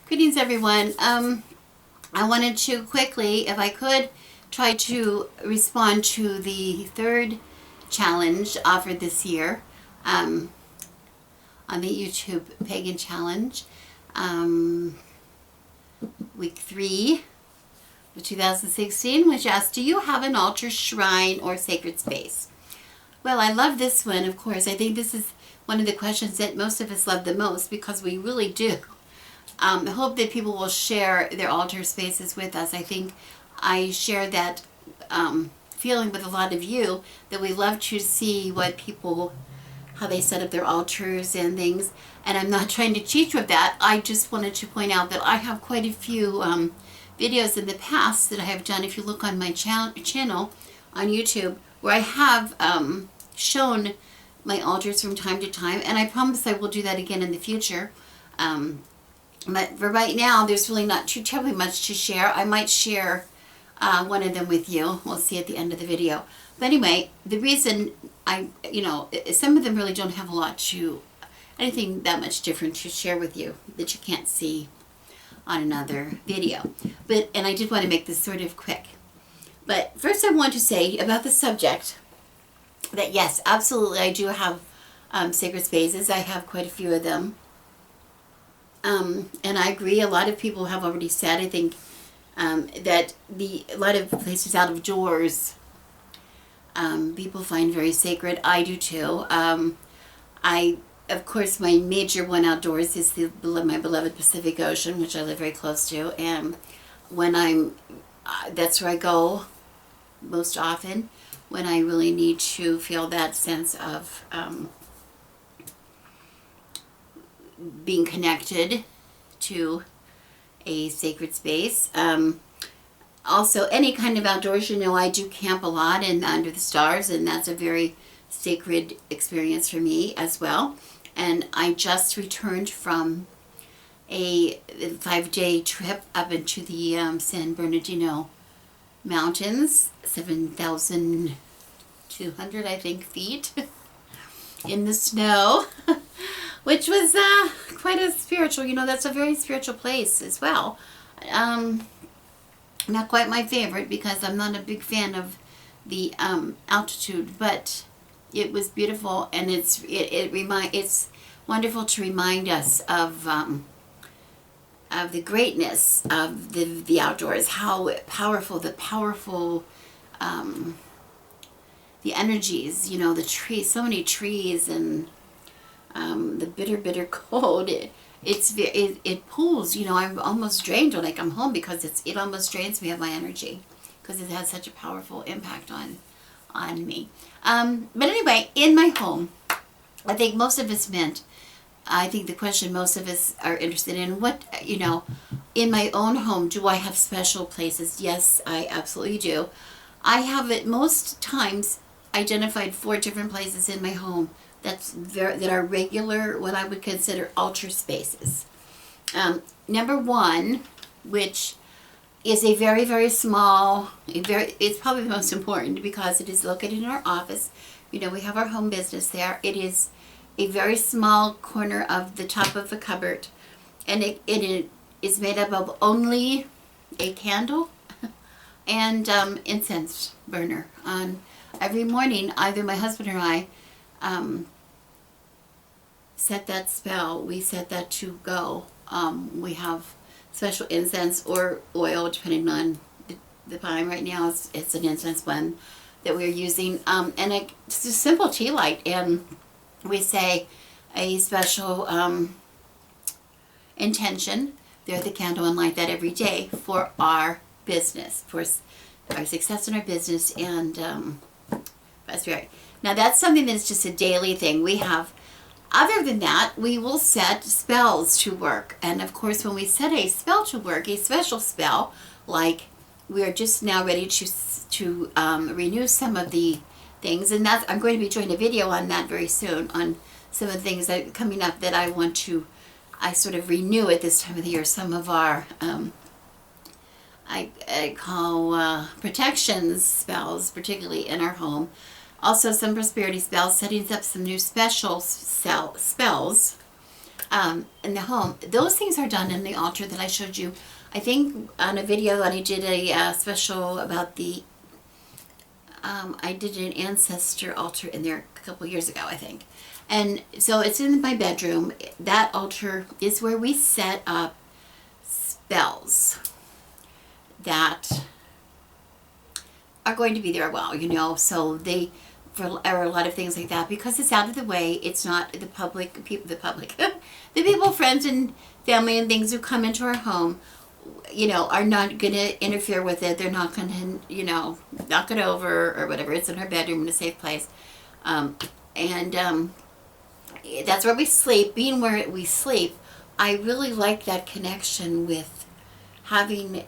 Greetings, everyone. I wanted to quickly, if I could, try to respond to the third challenge offered this year on the YouTube Pagan Challenge, week 3 of 2016, which asked, do you have an altar, shrine, or sacred space? Well, I love this one, of course. I think this is one of the questions that most of us love the most because we really do. I hope that people will share their altar spaces with us. I think I share that feeling with a lot of you, that we love to see what people, how they set up their altars and things. And I'm not trying to cheat with that. I just wanted to point out that I have quite a few videos in the past that I have done, if you look on my channel on YouTube, where I have shown my altars from time to time, and I promise I will do that again in the future. But for right now, there's really not too terribly much to share. I might share one of them with you. We'll see at the end of the video. But anyway, the reason some of them really don't have anything that much different to share with you that you can't see on another video. And I did want to make this sort of quick. But first I want to say about the subject that yes, absolutely, I do have sacred spaces. I have quite a few of them. And I agree, a lot of people have already said, I think, that a lot of places out of doors, people find very sacred. I do too. Of course, my major one outdoors is my beloved Pacific Ocean, which I live very close to. And when that's where I go most often, when I really need to feel that sense of being connected to a sacred space. Also, any kind of outdoors, I do camp a lot and under the stars, and that's a very sacred experience for me as well. And I just returned from a 5-day trip up into the San Bernardino Mountains, 7,200, I think, feet in the snow. Which was quite a spiritual, that's a very spiritual place as well. Not quite my favorite because I'm not a big fan of the altitude, but it was beautiful, and it's wonderful to remind us of the greatness of the outdoors, how powerful the energies, the trees, so many trees, and the bitter cold, it pulls, I'm almost drained when I come home because it almost drains me of my energy because it has such a powerful impact on me. But anyway, in my home, I think the question most of us are interested in, in my own home, do I have special places? Yes, I absolutely do. I have at most times identified 4 different places in my home that are regular, what I would consider altar spaces. Number 1, which is a very, very small, it's probably the most important because it is located in our office. We have our home business there. It is a very small corner of the top of the cupboard, and it is made up of only a candle and incense burner. Every morning, either my husband or I set that spell. We set that to go. We have special incense or oil, depending on the time. Right now, it's an incense blend that we're using, and it's a simple tea light, and we say a special intention there at the candle and light that every day for our business, for our success in our business, and that's right. Now, that's something that's just a daily thing. We have. Other than that, we will set spells to work. And of course, when we set a spell to work, a special spell, like we are just now ready to renew some of the things, and I'm going to be doing a video on that very soon, on some of the things that are coming up that I sort of renew at this time of the year. Some of our, I call protections spells, particularly in our home. Also some prosperity spells, setting up some new special spells in the home. Those things are done in the altar that I showed you. I think on a video that I did a special about the, I did an ancestor altar in there a couple years ago, I think. And so it's in my bedroom. That altar is where we set up spells that are going to be there a while, you know, so they, for a lot of things like that, because it's out of the way, it's not the public, the people, friends and family and things who come into our home, you know, are not going to interfere with it. They're not going to, you know, knock it over or whatever. It's in our bedroom in a safe place. That's where we sleep. Being where we sleep, I really like that connection with having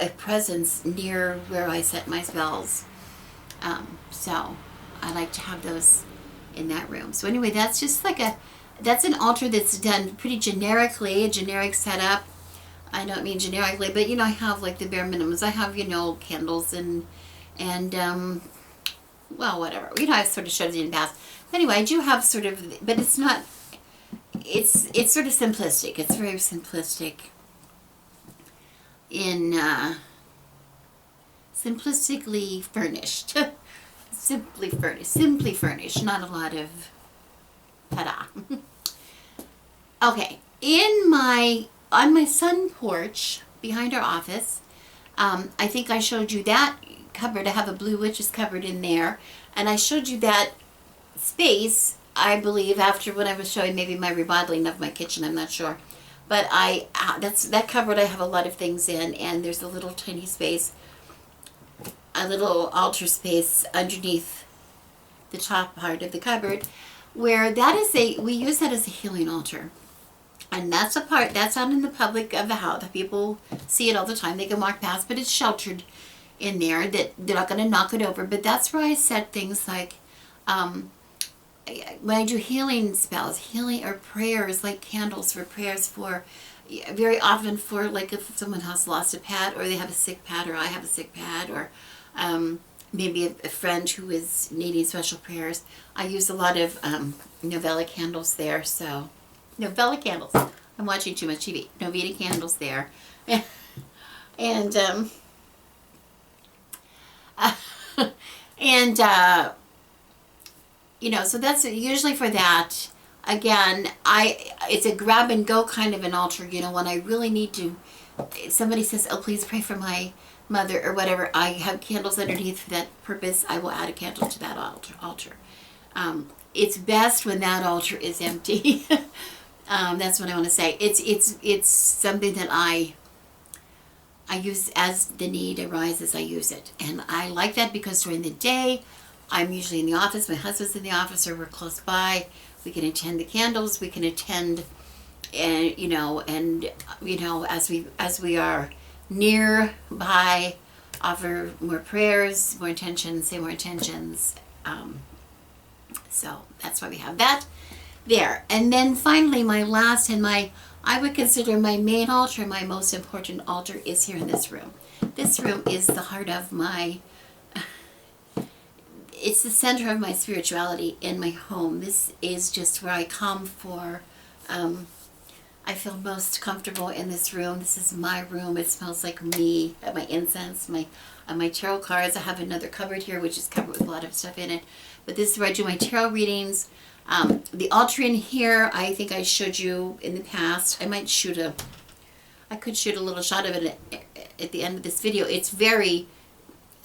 a presence near where I set my spells. So I like to have those in that room. So anyway, that's just like that's an altar that's done pretty generically, a generic setup. I don't mean generically, but you know, I have like the bare minimums. I have, you know, candles and well, whatever. You know, I've sort of showed it in the past. But anyway, I do have sort of, but it's not, it's sort of simplistic. It's very simplistic in simplistically furnished. Simply furnished, not a lot of ta-da. Okay, on my sun porch behind our office, I think I showed you that cupboard. I have a blue witch's cupboard in there, and I showed you that space, I believe, after when I was showing maybe my remodeling of my kitchen, I'm not sure. But that cupboard I have a lot of things in, and there's a little tiny space, a little altar space underneath the top part of the cupboard, where we use that as a healing altar. And that's a part, that's out in the public of the house. The people see it all the time. They can walk past, but it's sheltered in there, that they're not going to knock it over. But that's where I set things like, when I do healing spells, healing or prayers, like candles for prayers for, very often for, like if someone has lost a pet, or they have a sick pet, or I have a sick pet, or maybe a friend who is needing special prayers. I use a lot of novella candles there. So novella candles. I'm watching too much TV. Novena candles there. And you know, so that's usually for that. Again, it's a grab and go kind of an altar, you know, when I really need to, if somebody says, oh, please pray for my mother or whatever, I have candles underneath for that purpose. I will add a candle to that altar. It's best when that altar is empty. That's what I want to say. It's something that I use as the need arises. I use it, and I like that because during the day I'm usually in the office. My husband's in the office, or we're close by. We can attend the candles. We can attend, and as we are nearby, offer more prayers, more intentions, say more intentions. So that's why we have that there. And then finally, my last and I would consider my main altar, my most important altar, is here in this room. This room is the heart of it's the center of my spirituality in my home. This is just where I come for, I feel most comfortable in this room. This is my room. It smells like me, my incense, my tarot cards. I have another cupboard here, which is covered with a lot of stuff in it. But this is where I do my tarot readings. The altar in here, I think I showed you in the past. I could shoot a little shot of it at the end of this video. It's very,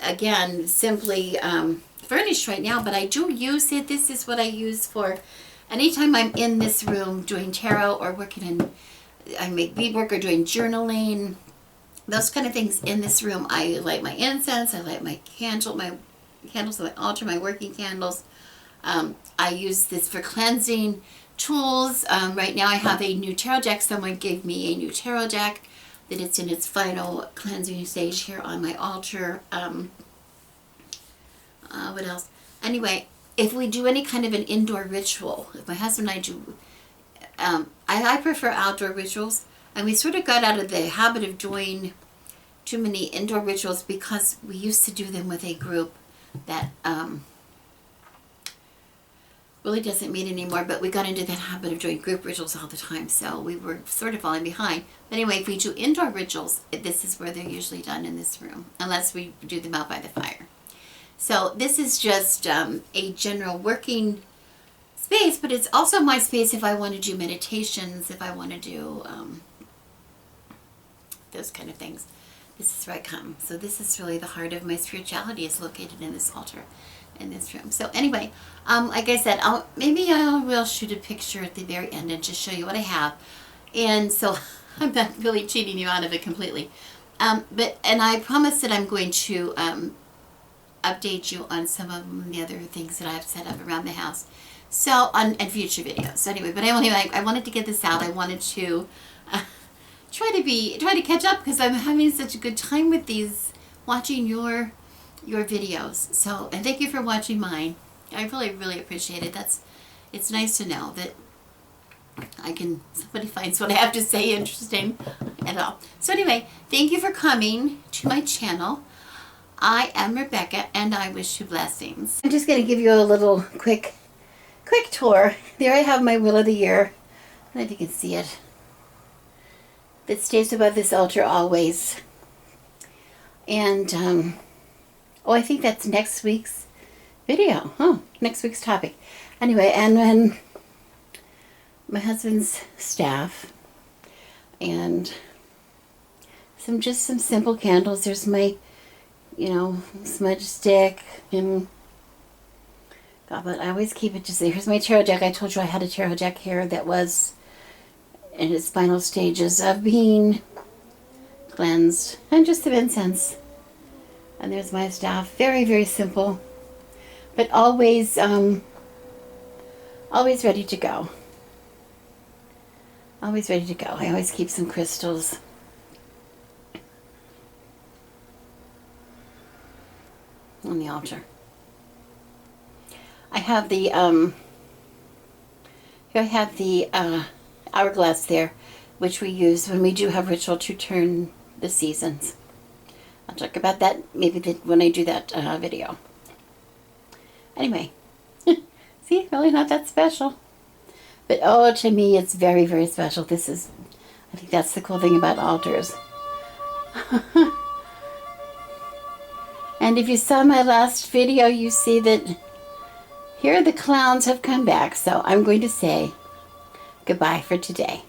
again, simply furnished right now, but I do use it. This is what I use for anytime I'm in this room doing tarot or I make beadwork or doing journaling, those kind of things in this room. I light my incense, I light my candles on my altar, my working candles. I use this for cleansing tools. Right now I have a new tarot deck. Someone gave me a new tarot deck that it's in its final cleansing stage here on my altar. What else? Anyway, if we do any kind of an indoor ritual, if my husband and I do, I prefer outdoor rituals, and we sort of got out of the habit of doing too many indoor rituals because we used to do them with a group that really doesn't meet anymore, but we got into that habit of doing group rituals all the time, so we were sort of falling behind. But anyway, if we do indoor rituals, this is where they're usually done, in this room, unless we do them out by the fire. So this is just a general working space, but it's also my space if I want to do meditations, if I want to do those kind of things. This is where I come. So this is really the heart of my spirituality, is located in this altar, in this room. So anyway, like I said, maybe I will shoot a picture at the very end and just show you what I have. And so I'm not really cheating you out of it completely. And I promise that I'm going to update you on some of the other things that I've set up around the house. So and future videos. So anyway, but I wanted to get this out. I wanted to try to catch up, because I'm having such a good time with these, watching your videos. So, and thank you for watching mine. I really appreciate it. It's nice to know that somebody finds what I have to say interesting at all. So anyway, thank you for coming to my channel. I am Rebecca, and I wish you blessings. I'm just going to give you a little quick tour. There I have my Will of the Year. I don't know if you can see it. That stays above this altar always. And, oh, I think that's next week's video. Oh, next week's topic. Anyway, and then my husband's staff. And just some simple candles. There's my, smudge stick. And, God, but I always keep it just there. Here's my tarot deck. I told you I had a tarot deck here that was in its final stages of being cleansed, and just some incense. And there's my staff. Very simple, but always ready to go. Always ready to go. I always keep some crystals. On the altar. I have the hourglass there, which we use when we do have ritual to turn the seasons. I'll talk about that maybe when I do that video. Anyway, see, really not that special. But oh, to me it's very special. I think that's the cool thing about altars. And if you saw my last video, you see that here the clowns have come back. So I'm going to say goodbye for today.